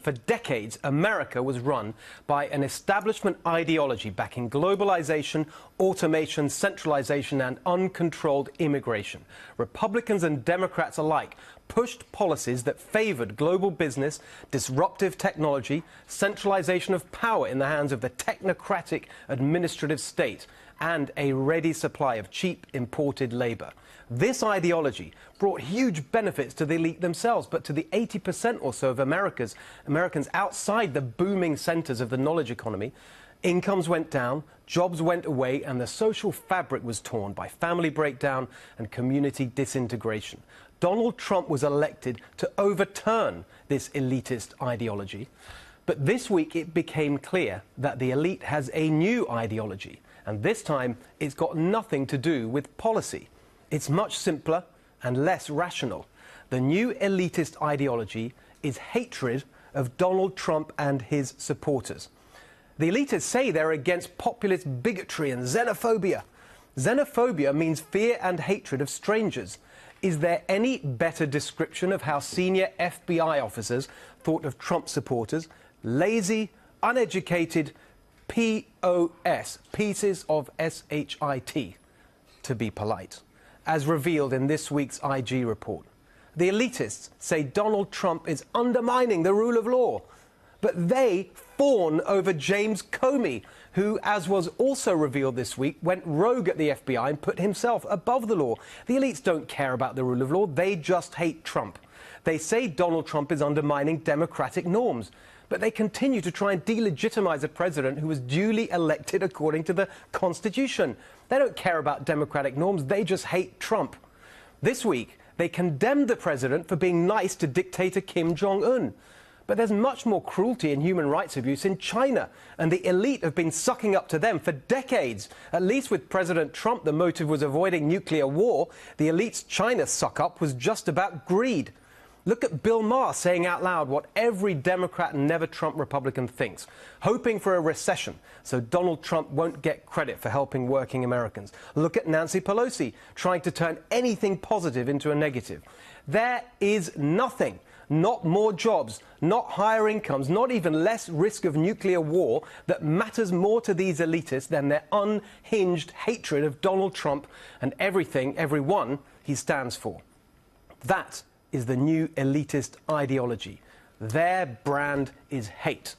For decades, America was run by an establishment ideology backing globalization, automation, centralization, and uncontrolled immigration. Republicans and Democrats alike pushed policies that favored global business, disruptive technology, centralization of power in the hands of the technocratic administrative state, and a ready supply of cheap imported labor. This ideology brought huge benefits to the elite themselves, but to the 80% or so of Americans outside the booming centers of the knowledge economy, incomes went down, jobs went away, and the social fabric was torn by family breakdown and community disintegration. Donald Trump was elected to overturn this elitist ideology. But this week it became clear that the elite has a new ideology, and this time it's got nothing to do with policy. It's much simpler and less rational. The new elitist ideology is hatred of Donald Trump and his supporters. The elitists say they're against populist bigotry and xenophobia. Xenophobia means fear and hatred of strangers. Is there any better description of how senior FBI officers thought of Trump supporters? Lazy, uneducated, POS, pieces of SHIT, to be polite, as revealed in this week's IG report. The elitists say Donald Trump is undermining the rule of law, but they fawn over James Comey, who, as was also revealed this week, went rogue at the FBI and put himself above the law. The elites don't care about the rule of law, they just hate Trump. They say Donald Trump is undermining democratic norms, but they continue to try and delegitimize a president who was duly elected according to the Constitution. They don't care about democratic norms, they just hate Trump. This week, they condemned the president for being nice to dictator Kim Jong-un. But there's much more cruelty and human rights abuse in China, and the elite have been sucking up to them for decades. At least with President Trump, the motive was avoiding nuclear war. The elite's China suck-up was just about greed. Look at Bill Maher saying out loud what every Democrat and never Trump Republican thinks, hoping for a recession so Donald Trump won't get credit for helping working Americans. Look at Nancy Pelosi trying to turn anything positive into a negative. There is nothing, not more jobs, not higher incomes, not even less risk of nuclear war that matters more to these elitists than their unhinged hatred of Donald Trump and everyone he stands for. That is the new elitist ideology. Their brand is hate.